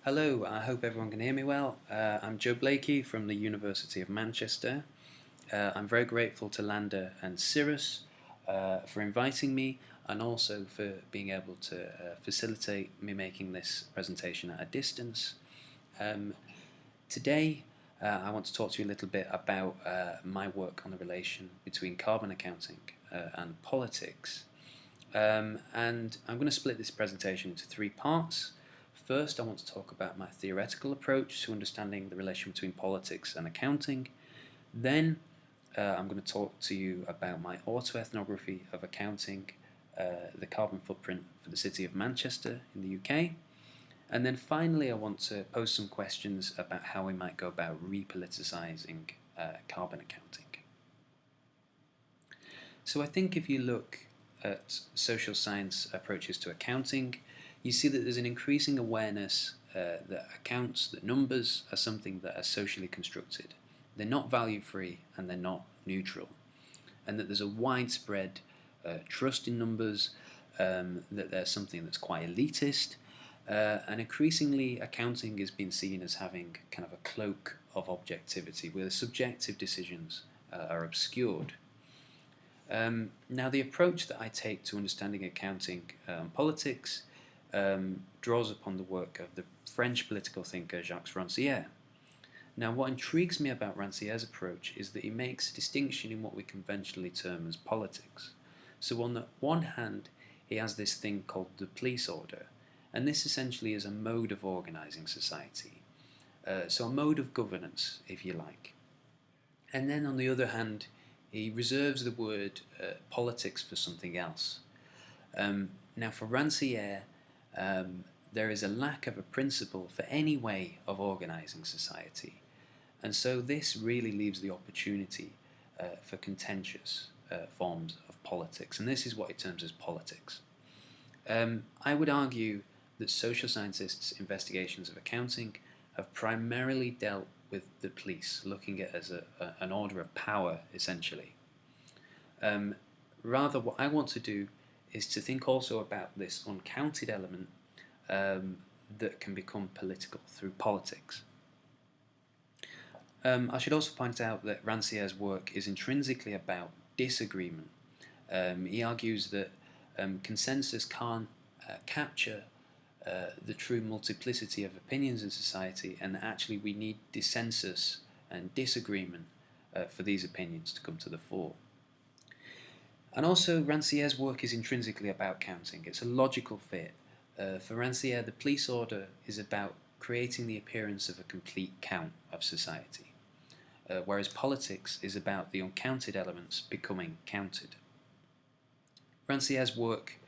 Hello, I hope everyone can hear me well. I'm Joe Blakey from the University of Manchester. I'm very grateful to Landa and Cirrus for inviting me and also for being able to facilitate me making this presentation at a distance. Today I want to talk to you a little bit about my work on the relation between carbon accounting and politics. And I'm going to split this presentation into three parts. First, I want to talk about my theoretical approach to understanding the relation between politics and accounting. Then, I'm going to talk to you about my autoethnography of accounting, the carbon footprint for the city of Manchester in the UK. And then finally, I want to pose some questions about how we might go about repoliticising carbon accounting. So I think if you look at social science approaches to accounting, you see that there's an increasing awareness that numbers are something that are socially constructed. They're not value-free and they're not neutral. And that there's a widespread trust in numbers, that they're something that's quite elitist, and increasingly accounting is being seen as having kind of a cloak of objectivity where the subjective decisions are obscured. Now the approach that I take to understanding accounting and politics draws upon the work of the French political thinker Jacques Rancière. Now what intrigues me about Rancière's approach is that he makes a distinction in what we conventionally term as politics. So on the one hand he has this thing called the police order, and this essentially is a mode of organising society, so a mode of governance if you like. And then on the other hand he reserves the word politics for something else. Now for Rancière, there is a lack of a principle for any way of organising society, and so this really leaves the opportunity for contentious forms of politics, and this is what he terms as politics. I would argue that social scientists' investigations of accounting have primarily dealt with the police, looking at it as an order of power essentially. Rather what I want to do is to think also about this uncounted element that can become political through politics. I should also point out that Rancière's work is intrinsically about disagreement. He argues that consensus can't capture the true multiplicity of opinions in society, and actually we need dissensus and disagreement for these opinions to come to the fore. And also Rancière's work is intrinsically about counting. It's a logical fit. For Rancière, the police order is about creating the appearance of a complete count of society, whereas politics is about the uncounted elements becoming counted. Rancière's work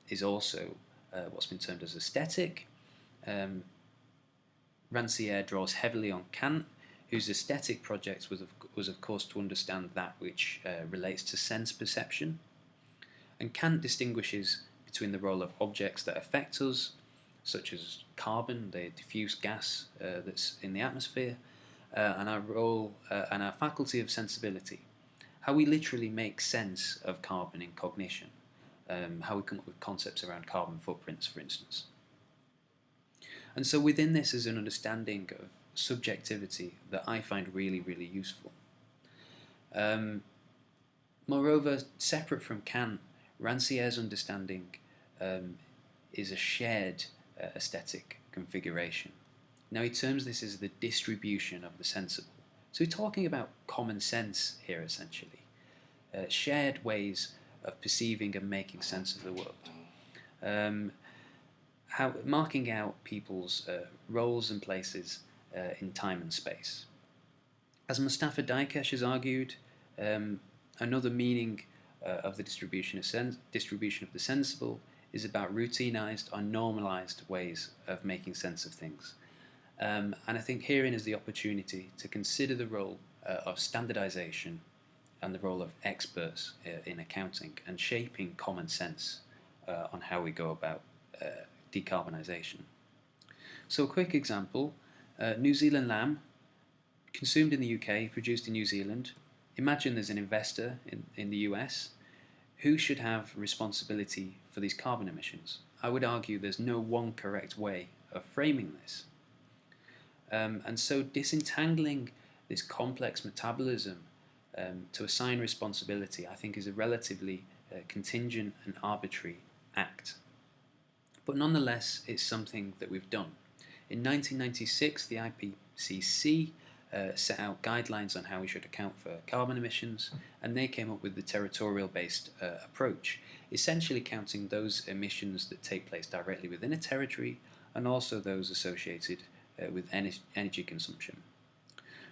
is also what's been termed as aesthetic. Rancière draws heavily on Kant, whose aesthetic project was of course to understand that which relates to sense perception. And Kant distinguishes between the role of objects that affect us, such as carbon, the diffuse gas that's in the atmosphere, and our role and our faculty of sensibility, how we literally make sense of carbon in cognition, how we come up with concepts around carbon footprints, for instance. And so within this is an understanding of subjectivity that I find really, really useful. Moreover, separate from Kant, Rancière's understanding is a shared aesthetic configuration. Now he terms this as the distribution of the sensible. So we're talking about common sense here essentially, shared ways of perceiving and making sense of the world. Marking out people's roles and places in time and space. As Mustafa Dikesh has argued, another meaning of the distribution of the sensible is about routinized or normalized ways of making sense of things. And I think herein is the opportunity to consider the role of standardization and the role of experts in accounting and shaping common sense on how we go about decarbonisation. So a quick example, New Zealand lamb, consumed in the UK, produced in New Zealand. Imagine there's an investor in the US. Who should have responsibility for these carbon emissions? I would argue there's no one correct way of framing this. And so disentangling this complex metabolism to assign responsibility, I think, is a relatively contingent and arbitrary act. But nonetheless, it's something that we've done. In 1996, the IPCC set out guidelines on how we should account for carbon emissions, and they came up with the territorial-based approach, essentially counting those emissions that take place directly within a territory and also those associated with energy consumption.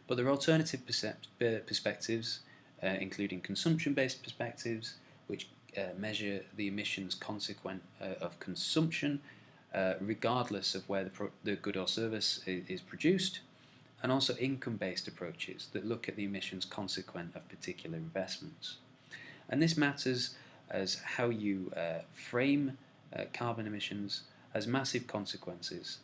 But there are alternative perspectives, including consumption-based perspectives, which measure the emissions consequent of consumption, regardless of where the good or service is produced, and also income-based approaches that look at the emissions consequent of particular investments. And this matters as how you frame carbon emissions has massive consequences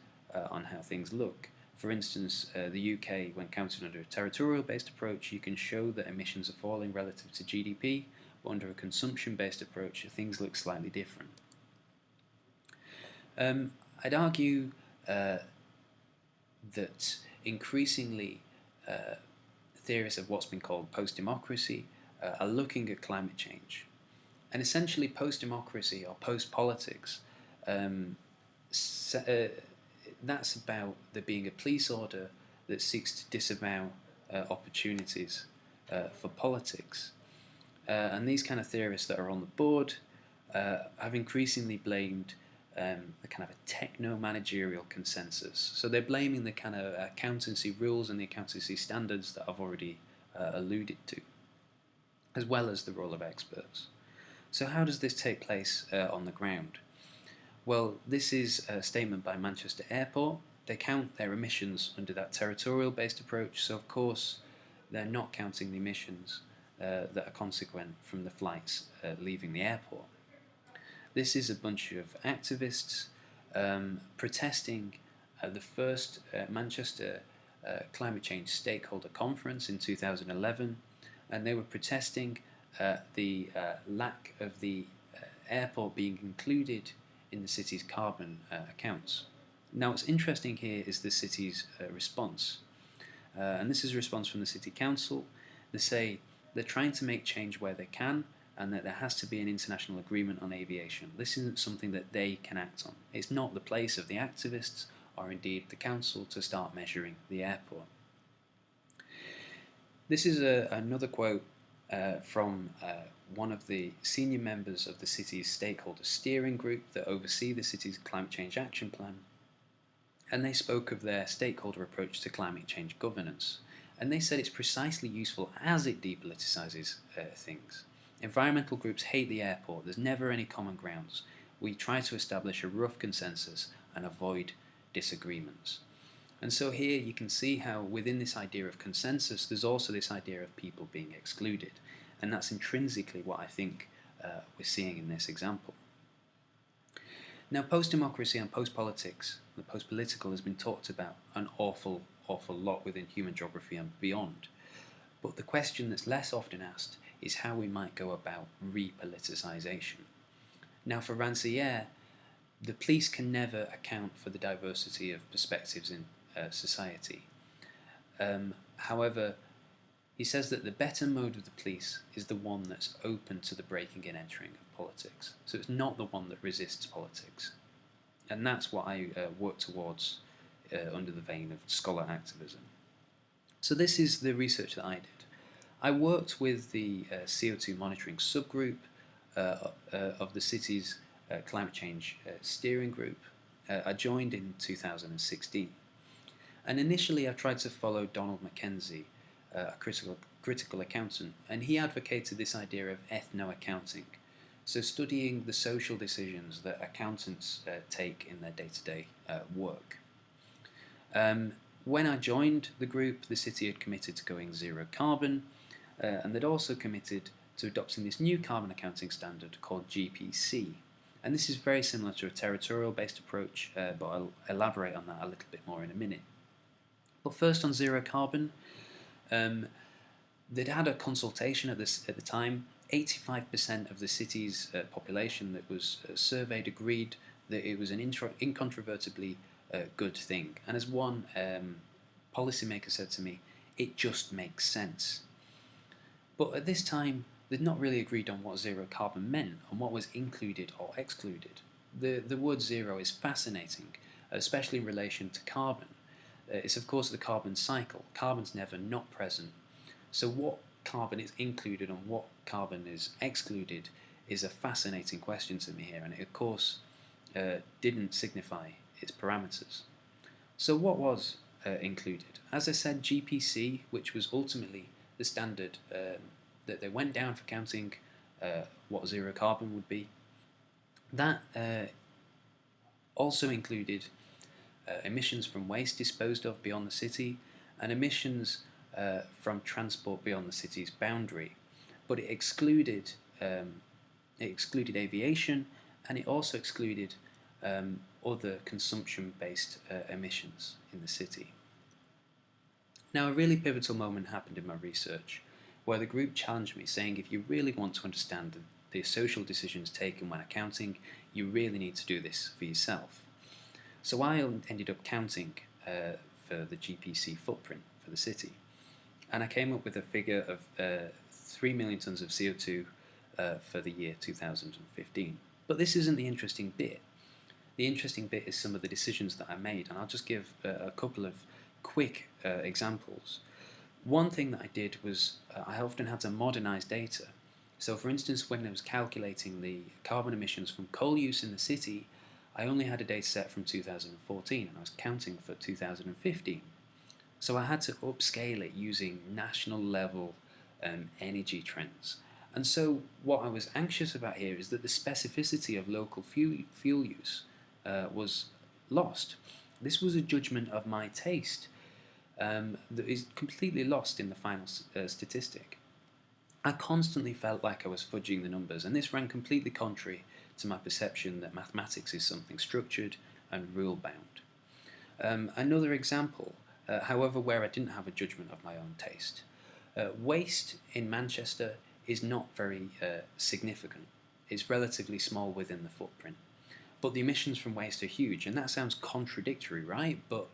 on how things look. For instance, the UK, when counted under a territorial-based approach, you can show that emissions are falling relative to GDP, but under a consumption-based approach, things look slightly different. I'd argue that increasingly theorists of what's been called post-democracy are looking at climate change. And essentially post-democracy or post-politics, that's about there being a police order that seeks to disavow opportunities for politics. And these kind of theorists that are on the board have increasingly blamed the kind of a techno-managerial consensus. So they're blaming the kind of accountancy rules and the accountancy standards that I've already alluded to, as well as the role of experts. So how does this take place on the ground? Well, this is a statement by Manchester Airport. They count their emissions under that territorial-based approach, so of course they're not counting the emissions that are consequent from the flights leaving the airport. This is a bunch of activists protesting the first Manchester Climate Change Stakeholder Conference in 2011, and they were protesting the lack of the airport being included in the city's carbon accounts. Now what's interesting here is the city's response, and this is a response from the City Council. They say they're trying to make change where they can, and that there has to be an international agreement on aviation. This isn't something that they can act on. It's not the place of the activists or indeed the council to start measuring the airport. This is another quote from one of the senior members of the city's stakeholder steering group that oversee the city's climate change action plan, and they spoke of their stakeholder approach to climate change governance, and they said it's precisely useful as it depoliticizes things. Environmental groups hate the airport. There's never any common grounds. We try to establish a rough consensus and avoid disagreements. And so here you can see how within this idea of consensus there's also this idea of people being excluded, and that's intrinsically what I think we're seeing in this example. Now post-democracy and post-politics, the post-political, has been talked about an awful lot within human geography and beyond, but the question that's less often asked is how we might go about repoliticization. Now for Rancière, the police can never account for the diversity of perspectives in society. However, he says that the better mode of the police is the one that's open to the breaking and entering of politics. So it's not the one that resists politics. And that's what I work towards under the vein of scholar activism. So this is the research that I did. I worked with the CO2 monitoring subgroup of the city's climate change steering group. I joined in 2016. And initially I tried to follow Donald Mackenzie, a critical accountant, and he advocated this idea of ethno-accounting, so studying the social decisions that accountants take in their day-to-day work. When I joined the group, the city had committed to going zero carbon, and they'd also committed to adopting this new carbon accounting standard called GPC. And this is very similar to a territorial-based approach, but I'll elaborate on that a little bit more in a minute. But first on zero carbon, they'd had a consultation at the time. 85% of the city's population that was surveyed agreed that it was an incontrovertibly good thing. And as one policymaker said to me, it just makes sense. But at this time, they'd not really agreed on what zero carbon meant and what was included or excluded. The word zero is fascinating, especially in relation to carbon. It's of course the carbon cycle. Carbon's never not present. So what carbon is included and what carbon is excluded is a fascinating question to me here, and it of course didn't signify its parameters. So what was included? As I said, GPC, which was ultimately the standard that they went down for counting what zero carbon would be, that also included emissions from waste disposed of beyond the city and emissions from transport beyond the city's boundary. But it excluded aviation, and it also excluded other consumption-based emissions in the city. Now, a really pivotal moment happened in my research where the group challenged me, saying if you really want to understand the social decisions taken when accounting, you really need to do this for yourself. So I ended up counting for the GPC footprint for the city, and I came up with a figure of 3 million tonnes of CO2 for the year 2015. But this isn't the interesting bit. The interesting bit is some of the decisions that I made, and I'll just give a couple of quick examples. One thing that I did was I often had to modernise data. So for instance, when I was calculating the carbon emissions from coal use in the city, I only had a data set from 2014 and I was counting for 2015. So I had to upscale it using national level energy trends. And so what I was anxious about here is that the specificity of local fuel use was lost. This was a judgment of my taste that is completely lost in the final statistic. I constantly felt like I was fudging the numbers, and this ran completely contrary to my perception that mathematics is something structured and rule-bound. Another example, however, where I didn't have a judgment of my own taste. Waste in Manchester is not very significant. It's relatively small within the footprint. But the emissions from waste are huge, and that sounds contradictory, right? But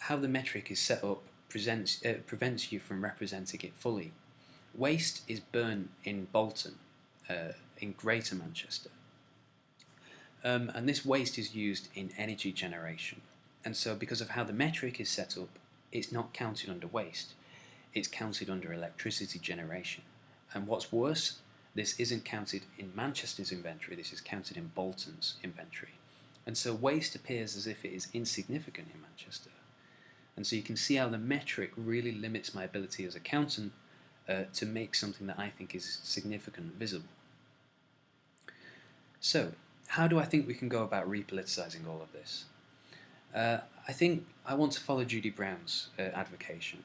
how the metric is set up prevents you from representing it fully. Waste is burnt in Bolton, in Greater Manchester. And this waste is used in energy generation. And so because of how the metric is set up, it's not counted under waste. It's counted under electricity generation. And what's worse, this isn't counted in Manchester's inventory, this is counted in Bolton's inventory. And so waste appears as if it is insignificant in Manchester. And so you can see how the metric really limits my ability as an accountant to make something that I think is significant and visible. So, how do I think we can go about repoliticizing all of this? I think I want to follow Judy Brown's advocation.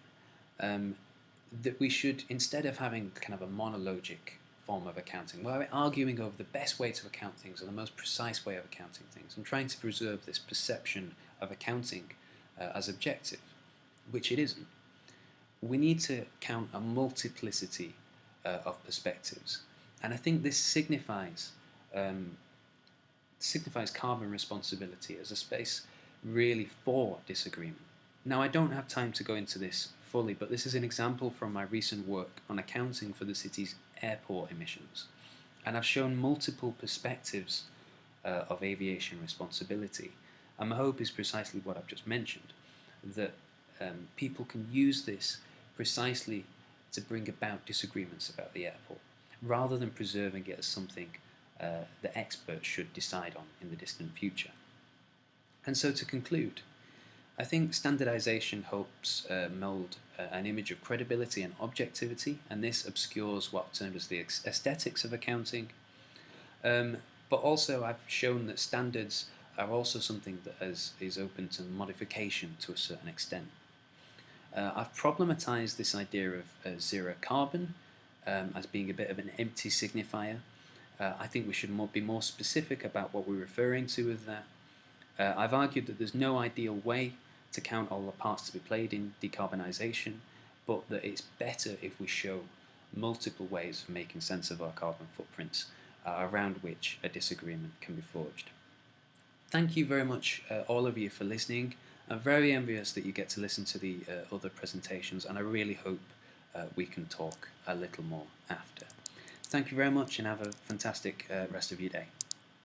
That we should, instead of having kind of a monologic form of accounting, where we're arguing over the best way to account things or the most precise way of accounting things, and trying to preserve this perception of accounting as objective, which it isn't. We need to count a multiplicity of perspectives, and I think this signifies carbon responsibility as a space really for disagreement. Now, I don't have time to go into this fully, but this is an example from my recent work on accounting for the city's airport emissions, and I've shown multiple perspectives of aviation responsibility, and my hope is precisely what I've just mentioned, that people can use this precisely to bring about disagreements about the airport, rather than preserving it as something that experts should decide on in the distant future. And so to conclude, I think standardization helps mold an image of credibility and objectivity, and this obscures what are termed as the aesthetics of accounting. But also I've shown that standards are also something that is open to modification to a certain extent. I've problematized this idea of zero carbon as being a bit of an empty signifier. I think we should be more specific about what we're referring to with that. I've argued that there's no ideal way to count all the parts to be played in decarbonisation, but that it's better if we show multiple ways of making sense of our carbon footprints around which a disagreement can be forged. Thank you very much, all of you, for listening. I'm very envious that you get to listen to the other presentations, and I really hope we can talk a little more after. Thank you very much, and have a fantastic rest of your day.